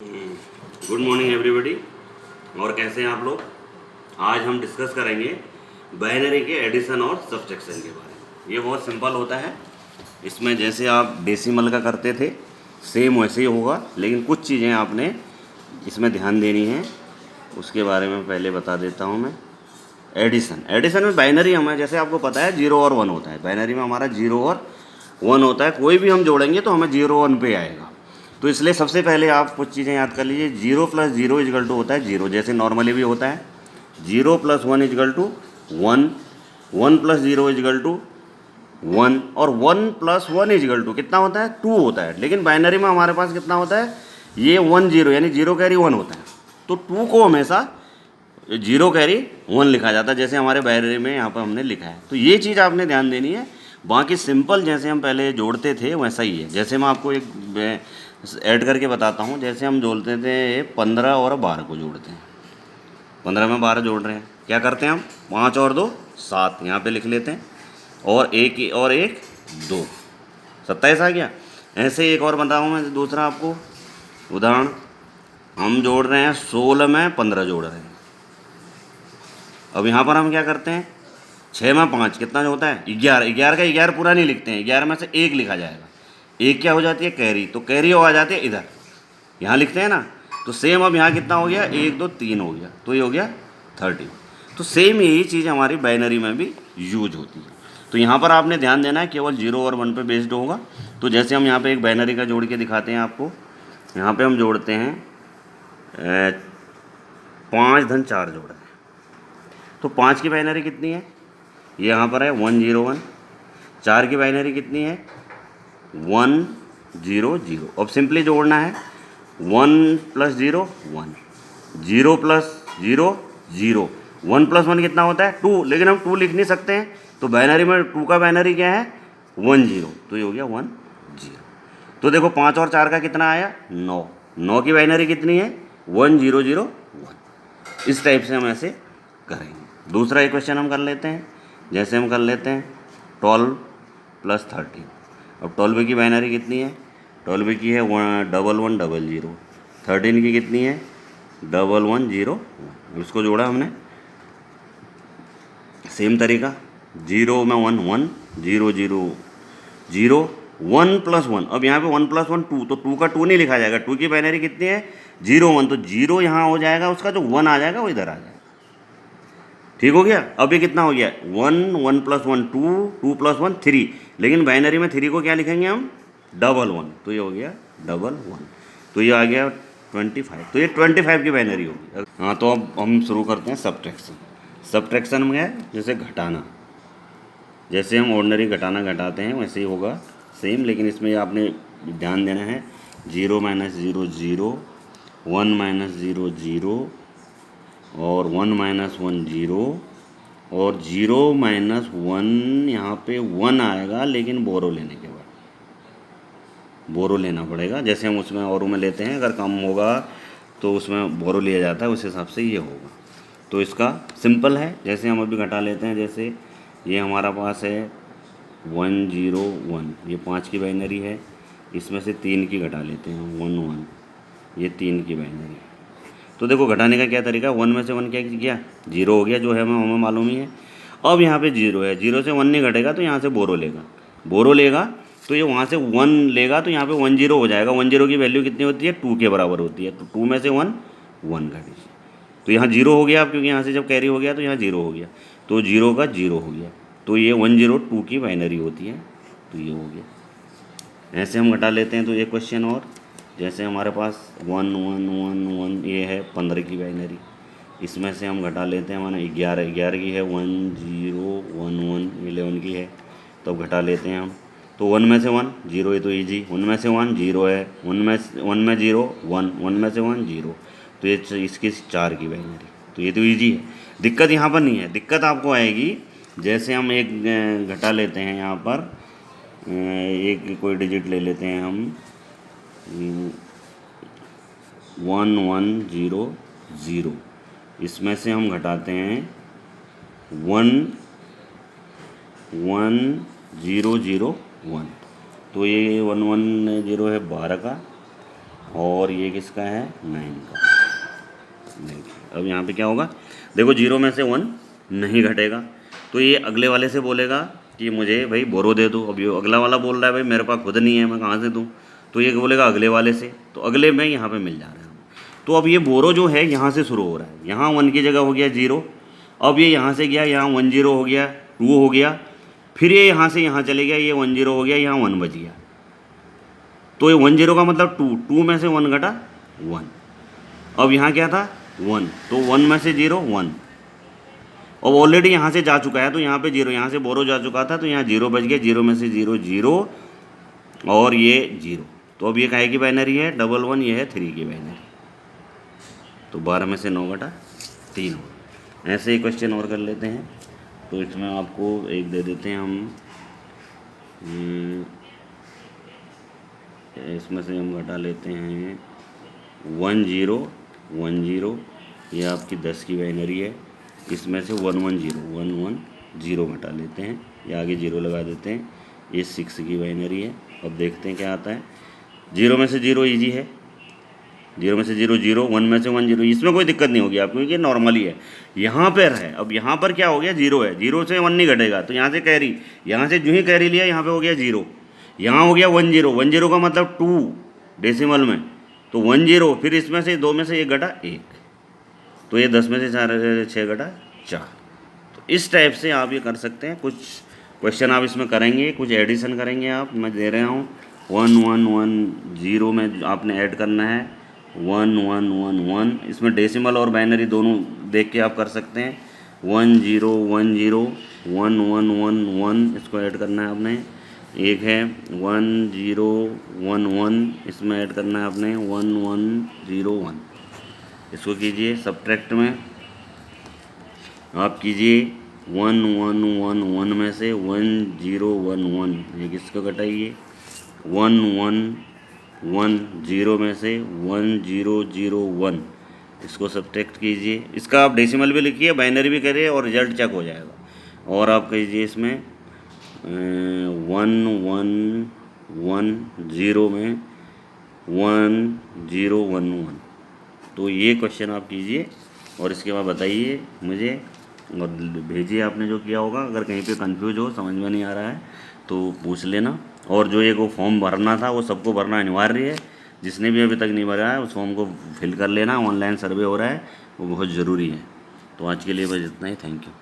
Good morning everybody. और कैसे हैं आप लोग। आज हम डिस्कस करेंगे बाइनरी के एडिशन और सब्ट्रैक्शन के बारे में। ये बहुत सिंपल होता है। इसमें जैसे आप डेसिमल का करते थे सेम वैसे ही होगा, लेकिन कुछ चीज़ें आपने इसमें ध्यान देनी है, उसके बारे में पहले बता देता हूँ मैं। एडिशन में बाइनरी हमें जैसे आपको पता है 0 और 1 होता है। बाइनरी में हमारा 0 और 1 होता है। कोई भी हम जोड़ेंगे तो हमें 0 1 पे आएगा। तो इसलिए सबसे पहले आप कुछ चीज़ें याद कर लीजिए। 0 + 0 = होता है 0, जैसे नॉर्मली भी होता है। 0 + 1 = 1, 1 + 0 = 1, और 1 + 1 = कितना होता है 2 होता है। लेकिन बाइनरी में हमारे पास कितना होता है, ये 1 0 यानी 0 कैरी 1 होता है। तो 2 को हमेशा 0 कैरी 1 लिखा जाता है, जैसे हमारे बाइनरी में यहाँ पर हमने लिखा है। तो ये चीज़ आपने ध्यान देनी है। बाकी सिंपल जैसे हम पहले जोड़ते थे वैसा ही है। जैसे मैं आपको एक ऐड करके बताता हूँ। जैसे हम जोड़ते थे 15 और 12 को जोड़ते हैं। 15 में 12 जोड़ रहे हैं, क्या करते हैं हम 5 और 2 7 यहाँ पे लिख लेते हैं, और एक 2 27 आ गया। ऐसे एक और बताऊँ मैं दूसरा आपको उदाहरण। हम जोड़ रहे हैं 16 में 15 जोड़ रहे हैं। अब यहाँ पर हम क्या करते हैं 6 में 5 कितना जो होता है 11। 11 का 11 पूरा नहीं लिखते हैं, 11 में से 1 लिखा जाएगा। एक क्या हो जाती है कैरी, तो कैरी हो आ जाती है इधर, यहाँ लिखते हैं ना। तो सेम अब यहाँ कितना हो गया 1 2 3 हो गया, तो ये हो गया 30। तो सेम यही चीज़ हमारी बाइनरी में भी यूज होती है। तो यहाँ पर आपने ध्यान देना है, केवल 0 और 1 पे बेस्ड होगा। तो जैसे हम यहाँ पे एक बाइनरी का जोड़ के दिखाते हैं आपको। यहाँ पे हम जोड़ते हैं 5 धन 4 जोड़ रहे हैं, तो 5 की बाइनरी कितनी है, ये यहाँ पर है 1 0 1। 4 की बाइनरी कितनी है 1 0 0। अब सिंपली जोड़ना है 1 + 0 1, 0 + 0 0, 1 + 1 कितना होता है 2। लेकिन हम 2 लिख नहीं सकते हैं, तो बाइनरी में 2 का बाइनरी क्या है 1 0, तो ये हो गया 1 0। तो देखो 5 और 4 का कितना आया 9। 9 की बाइनरी कितनी है 1 0 0 1। इस टाइप से हम ऐसे करेंगे। दूसरा एक क्वेश्चन हम कर लेते हैं। जैसे हम कर लेते हैं 12 + 13। अब 12 की बाइनरी कितनी है 12 की है 1 1 1 0 0। 13 की कितनी है 1 1 0 1। इसको जोड़ा हमने सेम तरीका। 0 में 1 1 0 0 0 1 + 1। अब यहाँ पे 1 + 1 2, तो 2 का 2 नहीं लिखा जाएगा। 2 की बाइनरी कितनी है 0 1, तो 0 यहाँ हो जाएगा, उसका जो 1 आ जाएगा वो इधर आ जाएगा। ठीक हो गया। अब ये कितना हो गया 1 1 + 1 2 2 + 1 3। लेकिन बाइनरी में 3 को क्या लिखेंगे हम 1 1, तो ये हो गया 1 1। तो ये आ गया 25। तो ये 25 की बाइनरी होगी। हाँ, तो अब हम शुरू करते हैं सब्ट्रैक्शन। सब्ट्रैक्शन में है जैसे घटाना, जैसे हम ऑर्डिनरी घटाना घटाते हैं वैसे ही होगा सेम। लेकिन इसमें आपने ध्यान देना है 0 - 0 0, 1 - 0 0, और 1 - 1 0, और 0 - 1 यहाँ पे 1 आएगा, लेकिन बोरो लेने के बाद बोरो लेना पड़ेगा। जैसे हम उसमें औरों में लेते हैं, अगर कम होगा तो उसमें बोरो लिया जाता है, उस हिसाब से ये होगा। तो इसका सिंपल है। जैसे हम अभी घटा लेते हैं, जैसे ये हमारा पास है 1 0 1, ये 5 की बाइनरी है। इसमें से 3 की घटा लेते हैं 1 1, ये 3 की बाइनरी है। तो देखो घटाने का क्या तरीका, 1 में से 1 क्या किया 0 हो गया, जो है हमें मालूम ही है। अब यहाँ पे 0 है, 0 से 1 नहीं घटेगा, तो यहाँ से बोरो लेगा। बोरो लेगा तो ये वहाँ से 1 लेगा, तो यहाँ पे 1 0 हो जाएगा। 1 0 की वैल्यू कितनी होती है 2 के बराबर होती है। तो 2 में से 1 1 घट गई, तो यहाँ 0 हो गया। अब क्योंकि यहाँ से जब कैरी हो गया तो यहाँ 0 हो गया, तो 0 का 0 हो गया। तो ये 1 0 2 की बाइनरी होती है, तो ये हो गया। ऐसे हम घटा लेते हैं। तो एक क्वेश्चन और, जैसे हमारे पास 1 1 1 1, ये है 15 की बाइनरी। इसमें से हम घटा लेते हैं, माना 11 11 की है 1 0 1 1, 11 की है, तो अब घटा लेते हैं हम। तो 1 में से 1 0, ये तो ईजी। 1 में से 1 0 है, 1 में 0 1, 1 में से 1 0, तो ये इसकी 4 की बाइनरी, तो ये तो ईजी है। दिक्कत यहाँ पर नहीं है। दिक्कत आपको आएगी जैसे हम एक घटा लेते हैं यहाँ पर, एक कोई डिजिट ले लेते हैं हम 1 1 0 0। इसमें से हम घटाते हैं 1 1 0 0 1, तो ये 1 1 0 है 12 का, और ये किसका है 9 का। देखिए अब यहाँ पे क्या होगा, देखो 0 में से 1 नहीं घटेगा, तो ये अगले वाले से बोलेगा कि मुझे भाई बोरो दे दो। अब ये अगला वाला बोल रहा है भाई मेरे पास खुद नहीं है, मैं कहाँ से दूँ, तो ये बोलेगा अगले वाले से, तो अगले में यहाँ पे मिल जा रहा है। तो अब ये बोरो जो है यहाँ से शुरू हो रहा है, यहाँ 1 की जगह हो गया 0, अब ये यहाँ से गया, यहाँ 1 0 हो गया, 2 हो गया, फिर ये यहाँ से यहाँ चले गया, ये 1 0 हो गया, यहाँ 1 बच गया, तो ये 1 0 का मतलब 2, 2 में से 1 घटा 1। अब यहाँ क्या था 1, तो 1 में से 0 1, अब ऑलरेडी यहाँ से जा चुका है तो यहाँ पे 0, यहाँ से बोरो जा चुका था तो यहाँ 0 बच गया, 0 में से 0 0 और ये 0, तो अब ये काहे की बाइनरी है 1 1, ये है 3 की बाइनरी, तो 12 में से 9 घटा 3 हो। ऐसे ही क्वेश्चन और कर लेते हैं, तो इसमें आपको एक दे देते हैं हम, इसमें से हम घटा लेते हैं 1 0 1 0, ये आपकी 10 की बाइनरी है, इसमें से 1 1 0 1 1 0 घटा लेते हैं, ये आगे 0 लगा देते हैं, ये 6 की बाइनरी है। अब देखते हैं क्या आता है, 0 में से 0 ईजी है, 0 में से 0 0, 1 में से 1 0, इसमें कोई दिक्कत नहीं होगी आपको, क्योंकि नॉर्मली है। यहाँ पर है, अब यहाँ पर क्या हो गया 0 है, 0 से 1 नहीं घटेगा, तो यहाँ से कैरी, यहाँ से जो ही कैरी लिया यहाँ पे हो गया 0, यहाँ हो गया 1 0, 1 0 का मतलब 2 डेसिमल में, तो 1 0, फिर इसमें से 2 में से 1 घटा 1, तो ये 10 में से 6 घटा 4। तो इस टाइप से आप ये कर सकते हैं। कुछ क्वेश्चन आप इसमें करेंगे, कुछ एडिशन करेंगे आप, मैं दे रहा हूँ 1 1 1 0 में आपने ऐड करना है 1 1 1 1, इसमें डेसिमल और बाइनरी दोनों देख के आप कर सकते हैं। 1 0 1 0 1 1 1 1, इसको ऐड करना है आपने। एक है 1 0 1 1, इसमें ऐड करना है आपने 1 1 0 1, इसको कीजिए सब्ट्रैक्ट में, आप कीजिए 1 1 1 1 में से 1 0 1 1, ये किसको घटाइए 1 1 1 0 में से 1 0 0 1, इसको सब्ट्रैक्ट कीजिए। इसका आप डेसिमल भी लिखिए, बाइनरी भी करिए और रिजल्ट चेक हो जाएगा। और आप कीजिए इसमें 1 1 1 0 में 1 0 1 1, तो ये क्वेश्चन आप कीजिए और इसके बाद बताइए मुझे और भेजिए आपने जो किया होगा। अगर कहीं पे कंफ्यूज हो, समझ में नहीं आ रहा है तो पूछ लेना। और जो एक वो फॉर्म भरना था वो सबको भरना अनिवार्य है, जिसने भी अभी तक नहीं भरा है उस फॉर्म को फिल कर लेना, ऑनलाइन सर्वे हो रहा है, वो बहुत ज़रूरी है। तो आज के लिए बस इतना ही, थैंक यू।